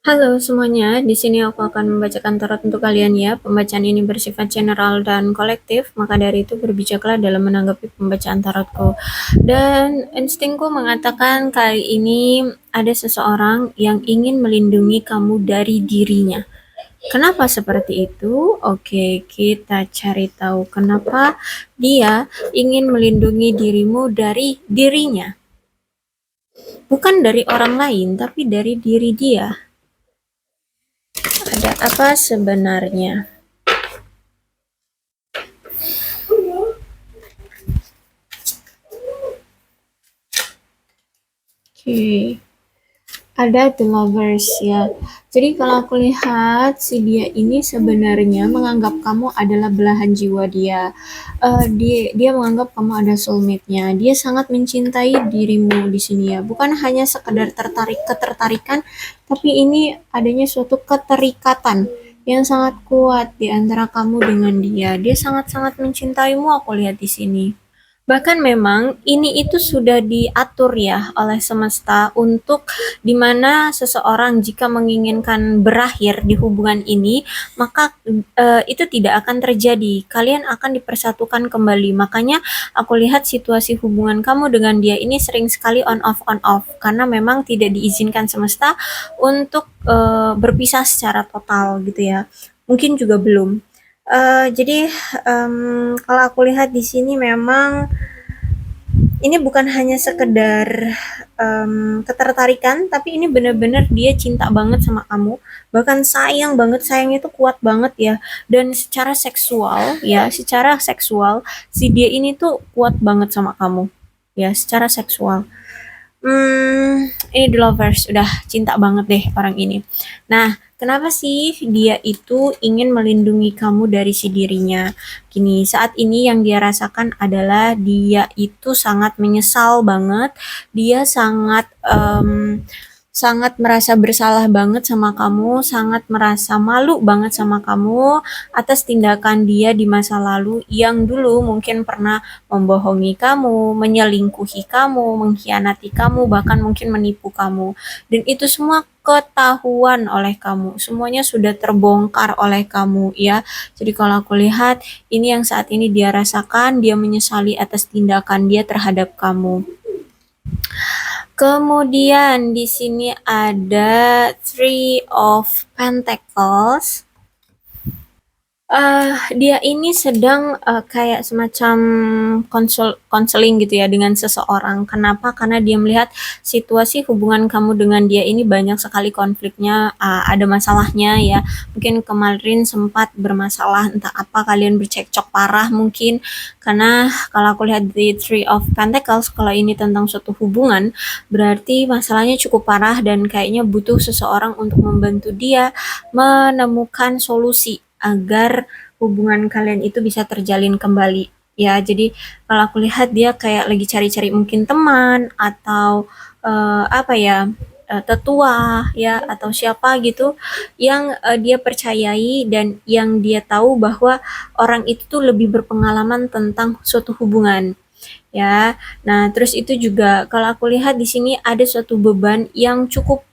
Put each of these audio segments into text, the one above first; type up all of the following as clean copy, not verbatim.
Halo semuanya, di sini aku akan membacakan tarot untuk kalian ya. Pembacaan ini bersifat general dan kolektif, maka dari itu berbijaklah dalam menanggapi pembacaan tarotku. Dan instingku mengatakan kali ini ada seseorang yang ingin melindungi kamu dari dirinya. Kenapa seperti itu? Oke, kita cari tahu kenapa dia ingin melindungi dirimu dari dirinya. Bukan dari orang lain, tapi dari diri dia. Ada apa sebenarnya? Oke, ada The Lovers ya. Jadi kalau aku lihat si dia ini sebenarnya menganggap kamu adalah belahan jiwa dia. Dia menganggap kamu ada soulmate-nya. Dia sangat mencintai dirimu di sini ya. Bukan hanya sekedar ketertarikan, tapi ini adanya suatu keterikatan yang sangat kuat di antara kamu dengan dia. Dia sangat-sangat mencintaimu, aku lihat di sini. Bahkan memang ini itu sudah diatur ya oleh semesta untuk dimana seseorang jika menginginkan berakhir di hubungan ini, maka itu tidak akan terjadi. Kalian akan dipersatukan kembali. Makanya aku lihat situasi hubungan kamu dengan dia ini sering sekali on off karena memang tidak diizinkan semesta untuk berpisah secara total gitu ya. Mungkin juga belum. Jadi kalau aku lihat di sini memang ini bukan hanya sekedar ketertarikan, tapi ini benar-benar dia cinta banget sama kamu, bahkan sayang banget, sayangnya itu kuat banget ya. Dan secara seksual si dia ini tuh kuat banget sama kamu, ya secara seksual. Ini The Lovers, udah cinta banget deh orang ini. Nah, kenapa sih dia itu ingin melindungi kamu dari si dirinya? Gini, saat ini yang dia rasakan adalah dia itu sangat menyesal banget, dia sangat merasa bersalah banget sama kamu, sangat merasa malu banget sama kamu atas tindakan dia di masa lalu yang dulu mungkin pernah membohongi kamu, menyelingkuhi kamu, mengkhianati kamu, bahkan mungkin menipu kamu. Dan itu semua ketahuan oleh kamu. Semuanya sudah terbongkar oleh kamu ya. Jadi kalau aku lihat ini yang saat ini dia rasakan, dia menyesali atas tindakan dia terhadap kamu. Kemudian di sini ada Three of Pentacles. Dia ini sedang kayak semacam konseling gitu ya dengan seseorang. Kenapa? Karena dia melihat situasi hubungan kamu dengan dia ini banyak sekali konfliknya, ada masalahnya ya. Mungkin kemarin sempat bermasalah, entah apa kalian bercekcok parah mungkin. Karena kalau aku lihat di Three of Pentacles, kalau ini tentang suatu hubungan, berarti masalahnya cukup parah dan kayaknya butuh seseorang untuk membantu dia menemukan solusi agar hubungan kalian itu bisa terjalin kembali ya. Jadi kalau aku lihat dia kayak lagi cari-cari mungkin teman atau apa ya, tetua ya atau siapa gitu yang dia percayai dan yang dia tahu bahwa orang itu tuh lebih berpengalaman tentang suatu hubungan ya. Nah, terus itu juga kalau aku lihat di sini ada suatu beban yang cukup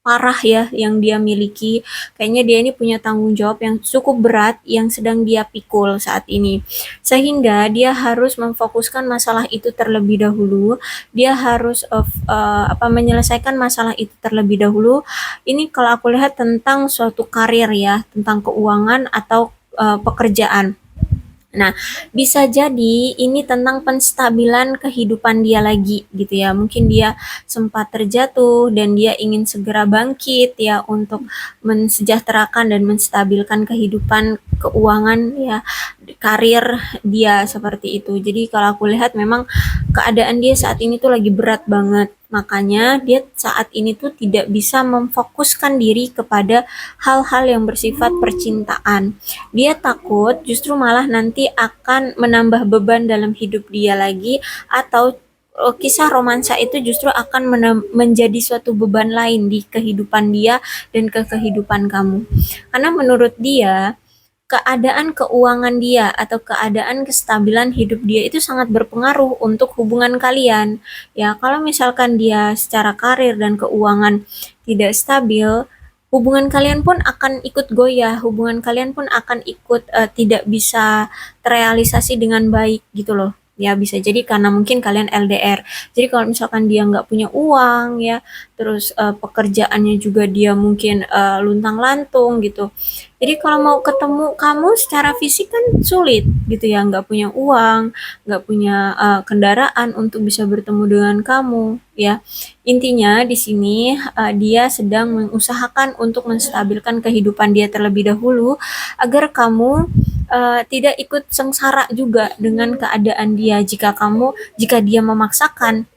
parah ya yang dia miliki. Kayaknya dia ini punya tanggung jawab yang cukup berat yang sedang dia pikul saat ini. Sehingga dia harus memfokuskan masalah itu terlebih dahulu. Dia harus menyelesaikan masalah itu terlebih dahulu. Ini kalau aku lihat tentang suatu karir ya, tentang keuangan atau pekerjaan. Nah, bisa jadi ini tentang penstabilan kehidupan dia lagi gitu ya. Mungkin dia sempat terjatuh dan dia ingin segera bangkit ya untuk mensejahterakan dan menstabilkan kehidupan keuangan ya, karir dia seperti itu. Jadi kalau aku lihat memang keadaan dia saat ini tuh lagi berat banget. Makanya dia saat ini tuh tidak bisa memfokuskan diri kepada hal-hal yang bersifat percintaan. Dia takut justru malah nanti akan menambah beban dalam hidup dia lagi atau kisah romansa itu justru akan menjadi suatu beban lain di kehidupan dia dan ke kehidupan kamu. Karena menurut dia keadaan keuangan dia atau keadaan kestabilan hidup dia itu sangat berpengaruh untuk hubungan kalian. Ya, kalau misalkan dia secara karir dan keuangan tidak stabil, hubungan kalian pun akan ikut goyah, hubungan kalian pun akan ikut tidak bisa terrealisasi dengan baik gitu loh. Ya bisa jadi karena mungkin kalian LDR. Jadi kalau misalkan dia nggak punya uang ya, terus pekerjaannya juga dia mungkin luntang-lantung gitu. Jadi kalau mau ketemu kamu secara fisik kan sulit gitu ya, nggak punya uang, nggak punya kendaraan untuk bisa bertemu dengan kamu ya. Intinya di sini dia sedang mengusahakan untuk menstabilkan kehidupan dia terlebih dahulu agar kamu tidak ikut sengsara juga dengan keadaan dia. Jika dia memaksakan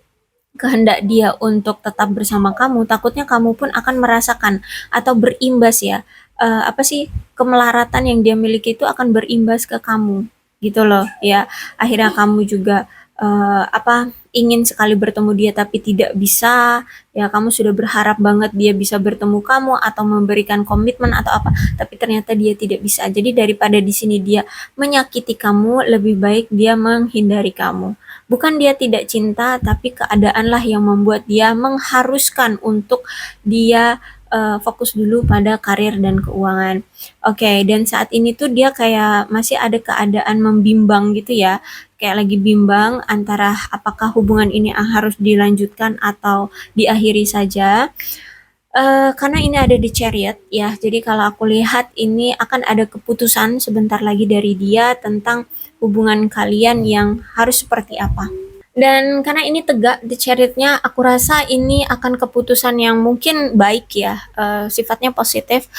kehendak dia untuk tetap bersama kamu, takutnya kamu pun akan merasakan atau berimbas ya. Apa sih, kemelaratan yang dia miliki itu akan berimbas ke kamu gitu loh ya. Akhirnya kamu juga apa, ingin sekali bertemu dia tapi tidak bisa ya, kamu sudah berharap banget dia bisa bertemu kamu atau memberikan komitmen atau apa, tapi ternyata dia tidak bisa. Jadi daripada di sini dia menyakiti kamu, lebih baik dia menghindari kamu. Bukan dia tidak cinta, tapi keadaanlah yang membuat dia mengharuskan untuk dia fokus dulu pada karir dan keuangan. Oke, dan saat ini tuh dia kayak masih ada keadaan membimbang gitu ya. Kayak lagi bimbang antara apakah hubungan ini harus dilanjutkan atau diakhiri saja. Karena ini ada di Chariot ya, jadi kalau aku lihat ini akan ada keputusan sebentar lagi dari dia tentang hubungan kalian yang harus seperti apa. Dan karena ini tegak di Chariot-nya, aku rasa ini akan keputusan yang mungkin baik ya, sifatnya positif.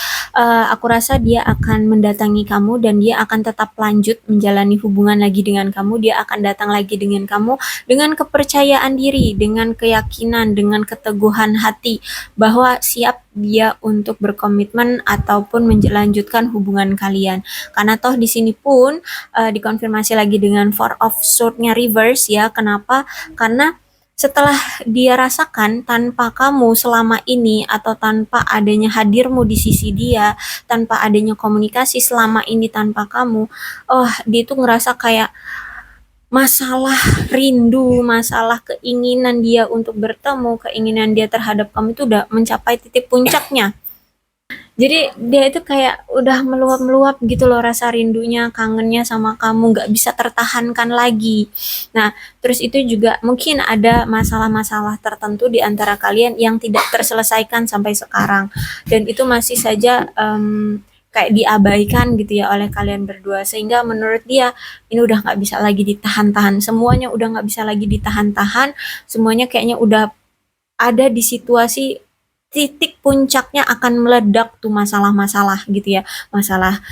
Aku rasa dia akan mendatangi kamu dan dia akan tetap lanjut menjalani hubungan lagi dengan kamu. Dia akan datang lagi dengan kamu dengan kepercayaan diri, dengan keyakinan, dengan keteguhan hati bahwa siap dia untuk berkomitmen ataupun melanjutkan hubungan kalian. Karena toh di sini pun dikonfirmasi lagi dengan Four of Swords-nya reverse ya. Kenapa? Karena setelah dia rasakan tanpa kamu selama ini atau tanpa adanya hadirmu di sisi dia, tanpa adanya komunikasi selama ini tanpa kamu, oh dia tuh ngerasa kayak masalah rindu, masalah keinginan dia untuk bertemu, keinginan dia terhadap kamu itu udah mencapai titik puncaknya. Jadi dia itu kayak udah meluap-meluap gitu loh rasa rindunya, kangennya sama kamu, nggak bisa tertahankan lagi. Nah, terus itu juga mungkin ada masalah-masalah tertentu di antara kalian yang tidak terselesaikan sampai sekarang. Dan itu masih saja kayak diabaikan gitu ya oleh kalian berdua. Sehingga menurut dia ini udah nggak bisa lagi ditahan-tahan. Semuanya udah nggak bisa lagi ditahan-tahan. Semuanya kayaknya udah ada di situasi titik puncaknya akan meledak tuh masalah-masalah gitu ya. Masalah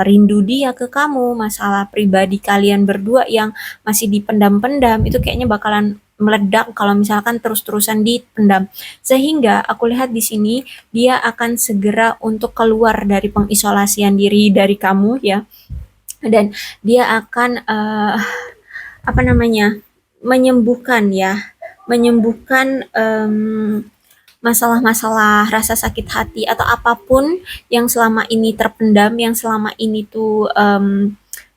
rindu dia ke kamu, masalah pribadi kalian berdua yang masih dipendam-pendam itu kayaknya bakalan meledak kalau misalkan terus-terusan dipendam. Sehingga aku lihat di sini dia akan segera untuk keluar dari pengisolasian diri dari kamu ya. Dan dia akan apa namanya? Menyembuhkan ya, menyembuhkan masalah-masalah rasa sakit hati atau apapun yang selama ini terpendam, yang selama ini tuh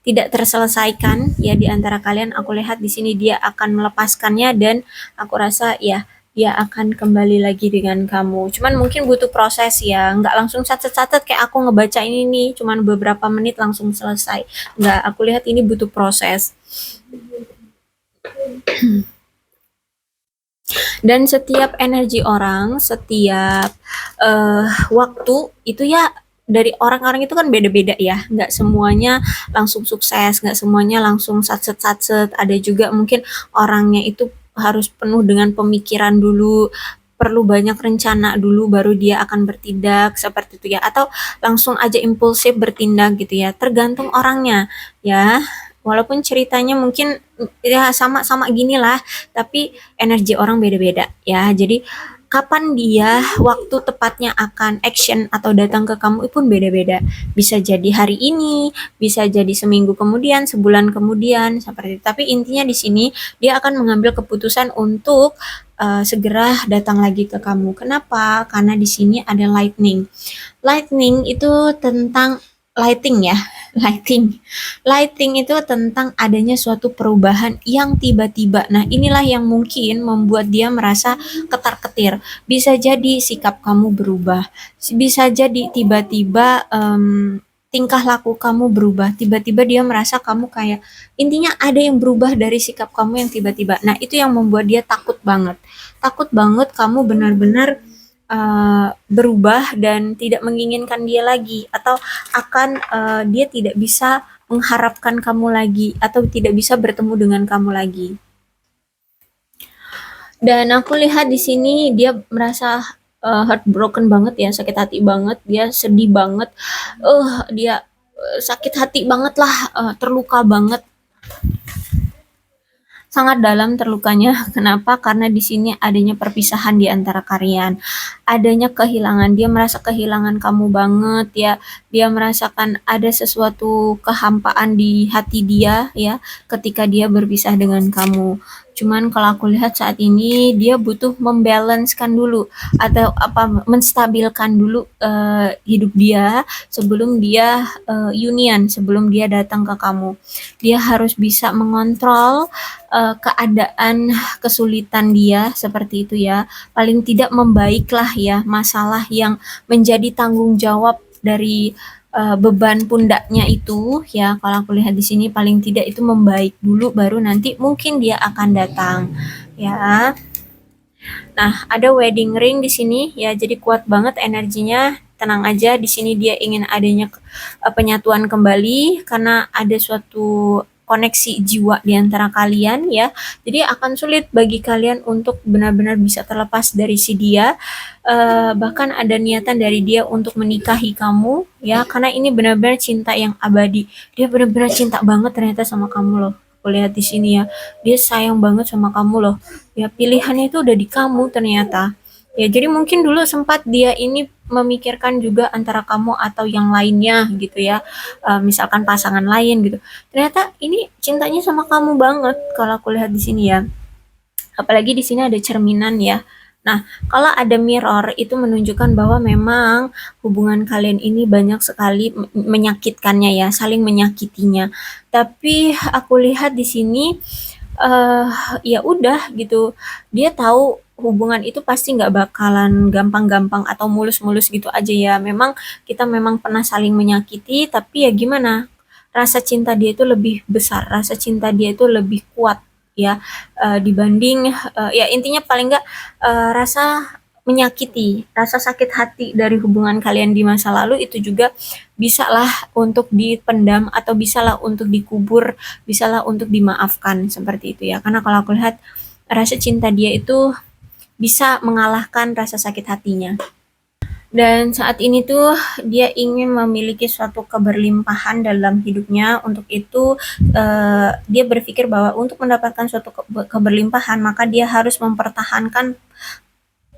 tidak terselesaikan ya di antara kalian. Aku lihat di sini dia akan melepaskannya dan aku rasa ya dia akan kembali lagi dengan kamu. Cuman mungkin butuh proses ya, nggak langsung catat-catat kayak aku ngebaca ini nih, cuman beberapa menit langsung selesai. Nggak, aku lihat ini butuh proses. Dan setiap energi orang, setiap waktu itu ya dari orang-orang itu kan beda-beda ya, nggak semuanya langsung sukses, nggak semuanya langsung satset-satset. Ada juga mungkin orangnya itu harus penuh dengan pemikiran dulu, perlu banyak rencana dulu baru dia akan bertindak seperti itu ya, atau langsung aja impulsif bertindak gitu ya, tergantung orangnya ya. Walaupun ceritanya mungkin ya sama-sama gini lah, tapi energi orang beda-beda ya. Jadi kapan dia waktu tepatnya akan action atau datang ke kamu pun beda-beda. Bisa jadi hari ini, bisa jadi seminggu kemudian, sebulan kemudian seperti itu. Tapi intinya di sini dia akan mengambil keputusan untuk segera datang lagi ke kamu. Kenapa? Karena di sini ada lightning. Lightning itu tentang lighting ya, lighting. Lighting itu tentang adanya suatu perubahan yang tiba-tiba. Nah, inilah yang mungkin membuat dia merasa ketar-ketir. Bisa jadi sikap kamu berubah, bisa jadi tiba-tiba tingkah laku kamu berubah, tiba-tiba dia merasa kamu kayak intinya ada yang berubah dari sikap kamu yang tiba-tiba. Nah, itu yang membuat dia takut banget kamu benar-benar berubah dan tidak menginginkan dia lagi, atau akan dia tidak bisa mengharapkan kamu lagi atau tidak bisa bertemu dengan kamu lagi. Dan aku lihat di sini dia merasa heartbroken banget ya, sakit hati banget, dia sedih banget, dia sakit hati banget lah, terluka banget, sangat dalam terlukanya. Kenapa? Karena di sini adanya perpisahan di antara kalian, adanya kehilangan. Dia merasa kehilangan kamu banget ya. Dia merasakan ada sesuatu kehampaan di hati dia ya ketika dia berpisah dengan kamu. Cuman kalau aku lihat saat ini dia butuh membalancekan dulu atau apa menstabilkan dulu hidup dia sebelum dia union, sebelum dia datang ke kamu. Dia harus bisa mengontrol keadaan kesulitan dia seperti itu ya. Paling tidak membaiklah ya masalah yang menjadi tanggung jawab dari beban pundaknya itu ya. Kalau aku lihat di sini paling tidak itu membaik dulu baru nanti mungkin dia akan datang ya. Nah, ada wedding ring di sini ya, jadi kuat banget energinya. Tenang aja, di sini dia ingin adanya penyatuan kembali karena ada suatu koneksi jiwa di antara kalian ya. Jadi akan sulit bagi kalian untuk benar-benar bisa terlepas dari si dia. Bahkan ada niatan dari dia untuk menikahi kamu ya, karena ini benar-benar cinta yang abadi. Dia benar-benar cinta banget ternyata sama kamu loh. Aku lihat di sini ya, dia sayang banget sama kamu loh. Ya pilihannya itu udah di kamu ternyata. Ya jadi mungkin dulu sempat dia ini memikirkan juga antara kamu atau yang lainnya gitu ya. Misalkan pasangan lain gitu. Ternyata ini cintanya sama kamu banget kalau aku lihat di sini ya. Apalagi di sini ada cerminan ya. Nah, kalau ada mirror itu menunjukkan bahwa memang hubungan kalian ini banyak sekali menyakitkannya ya, saling menyakitinya. Tapi aku lihat di sini eh ya udah gitu. Dia tahu hubungan itu pasti nggak bakalan gampang-gampang atau mulus-mulus gitu aja ya. Memang kita memang pernah saling menyakiti, tapi ya gimana? Rasa cinta dia itu lebih besar, rasa cinta dia itu lebih kuat ya dibanding ya intinya paling nggak rasa menyakiti, rasa sakit hati dari hubungan kalian di masa lalu itu juga bisalah untuk dipendam atau bisalah untuk dikubur, bisalah untuk dimaafkan seperti itu ya. Karena kalau aku lihat rasa cinta dia itu bisa mengalahkan rasa sakit hatinya. Dan saat ini tuh dia ingin memiliki suatu keberlimpahan dalam hidupnya. Untuk itu dia berpikir bahwa untuk mendapatkan suatu keberlimpahan maka dia harus mempertahankan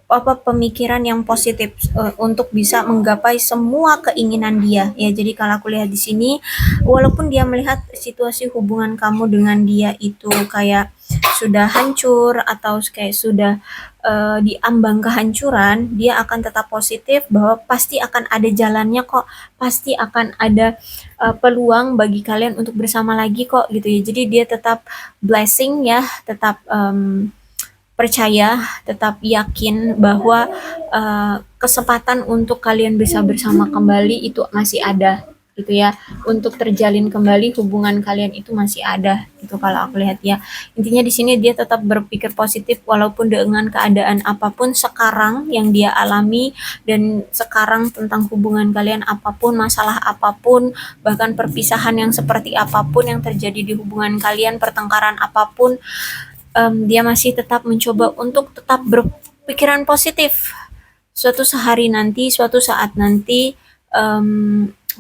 apa pemikiran yang positif untuk bisa menggapai semua keinginan dia ya. Jadi kalau aku lihat di sini walaupun dia melihat situasi hubungan kamu dengan dia itu kayak sudah hancur atau kayak sudah di ambang kehancuran, dia akan tetap positif bahwa pasti akan ada jalannya kok, pasti akan ada peluang bagi kalian untuk bersama lagi kok gitu ya. Jadi dia tetap blessing ya, tetap percaya, tetap yakin bahwa kesempatan untuk kalian bisa bersama kembali itu masih ada gitu ya. Untuk terjalin kembali hubungan kalian itu masih ada gitu kalau aku lihat ya. Intinya di sini dia tetap berpikir positif walaupun dengan keadaan apapun sekarang yang dia alami, dan sekarang tentang hubungan kalian apapun, masalah apapun, bahkan perpisahan yang seperti apapun yang terjadi di hubungan kalian, pertengkaran apapun, dia masih tetap mencoba untuk tetap berpikiran positif. Suatu saat nanti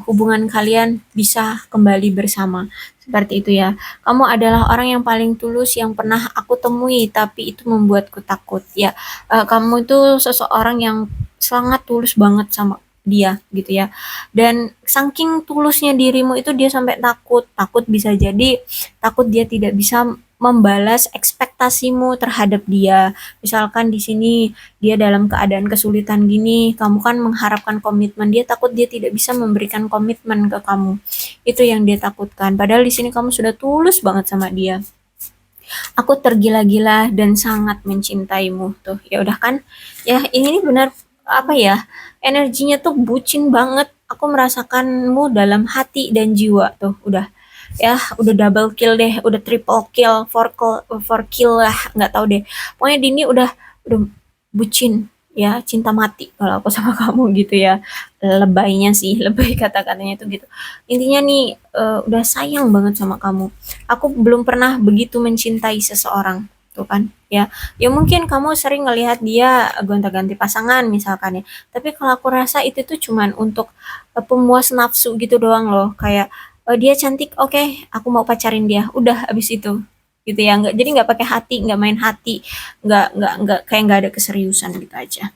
hubungan kalian bisa kembali bersama. Seperti itu ya. Kamu adalah orang yang paling tulus yang pernah aku temui, tapi itu membuatku takut ya. Kamu itu seseorang yang sangat tulus banget sama dia gitu ya. Dan saking tulusnya dirimu itu dia sampai takut bisa jadi takut dia tidak bisa membalas ekspektasimu terhadap dia. Misalkan di sini dia dalam keadaan kesulitan gini, kamu kan mengharapkan komitmen, dia takut dia tidak bisa memberikan komitmen ke kamu. Itu yang dia takutkan. Padahal di sini kamu sudah tulus banget sama dia. Aku tergila-gila dan sangat mencintaimu tuh. Ya udah kan? Ya ini nih benar apa ya? Energinya tuh bucin banget. Aku merasakanmu dalam hati dan jiwa tuh. Udah double kill deh, udah triple kill, four kill lah, nggak tahu deh. Pokoknya Dini udah bucin ya, cinta mati kalau aku sama kamu gitu ya. Lebaynya sih, lebay kata-katanya itu gitu. Intinya nih udah sayang banget sama kamu. Aku belum pernah begitu mencintai seseorang tuh kan ya. Ya mungkin kamu sering ngelihat dia gonta-ganti pasangan misalkan ya, tapi kalau aku rasa itu tuh cuman untuk pemuas nafsu gitu doang loh. Kayak dia cantik, oke, aku mau pacarin dia, udah abis itu gitu ya. Nggak, jadi nggak pakai hati, nggak main hati, nggak kayak nggak ada keseriusan gitu aja.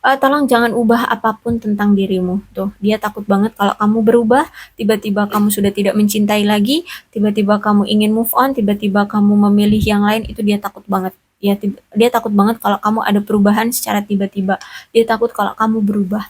Tolong jangan ubah apapun tentang dirimu. Tuh, dia takut banget kalau kamu berubah, tiba-tiba kamu sudah tidak mencintai lagi, tiba-tiba kamu ingin move on, tiba-tiba kamu memilih yang lain, itu dia takut banget. Dia takut banget kalau kamu ada perubahan secara tiba-tiba. Dia takut kalau kamu berubah.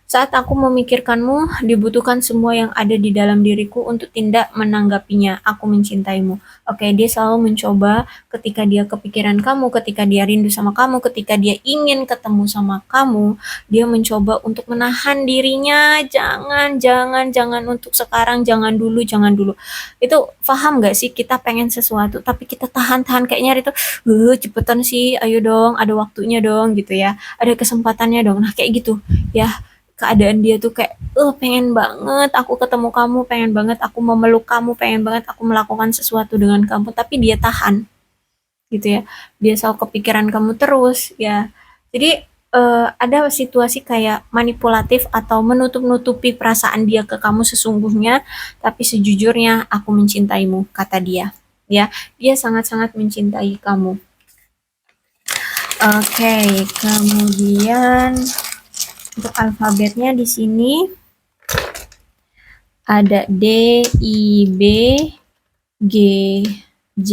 Saat aku memikirkanmu, dibutuhkan semua yang ada di dalam diriku untuk tidak menanggapinya. Aku mencintaimu. Oke, dia selalu mencoba ketika dia kepikiran kamu, ketika dia rindu sama kamu, ketika dia ingin ketemu sama kamu, dia mencoba untuk menahan dirinya. Jangan, jangan, jangan untuk sekarang, jangan dulu, jangan dulu. Itu paham gak sih kita pengen sesuatu, tapi kita tahan-tahan kayak nyari tuh, cepetan sih, ayo dong, ada waktunya dong gitu ya, ada kesempatannya dong. Nah kayak gitu ya, keadaan dia tuh kayak pengen banget aku ketemu kamu, pengen banget aku memeluk kamu, pengen banget aku melakukan sesuatu dengan kamu, tapi dia tahan gitu ya, dia selalu kepikiran kamu terus ya. Jadi ada situasi kayak manipulatif atau menutup-nutupi perasaan dia ke kamu sesungguhnya, tapi sejujurnya aku mencintaimu, kata dia ya. Dia sangat-sangat mencintai kamu. Oke, kemudian untuk alfabetnya di sini ada D, I, B, G, J,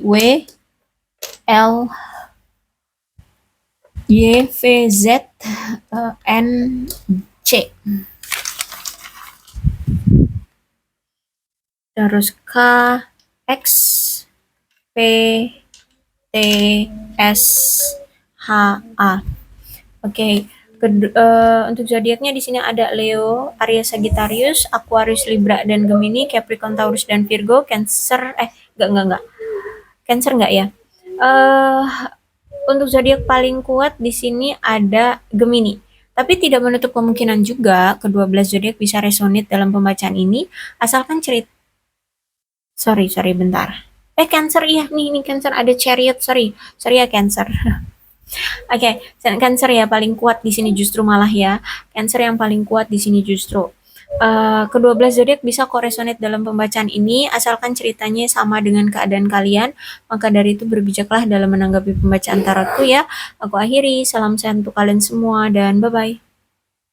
W, L, Y, V, Z, N, C. Terus K, X, P, T, S, H, A. Oke, untuk zodiaknya di sini ada Leo, Aries, Sagittarius, Aquarius, Libra dan Gemini, Capricorn, Taurus dan Virgo, Cancer, enggak. Cancer enggak ya? Untuk zodiak paling kuat di sini ada Gemini. Tapi tidak menutup kemungkinan juga kedua belas zodiak bisa resonate dalam pembacaan ini, asalkan cerita. Sorry, bentar. Cancer, iya nih Cancer ada Chariot, sorry ya Cancer. Oke, Cancer ya paling kuat di sini justru malah ya. Cancer yang paling kuat di sini justru. Kedua belas zodiak bisa koresonate dalam pembacaan ini asalkan ceritanya sama dengan keadaan kalian. Maka dari itu berbijaklah dalam menanggapi pembacaan tarotku ya. Aku akhiri, salam sehat untuk kalian semua dan bye bye.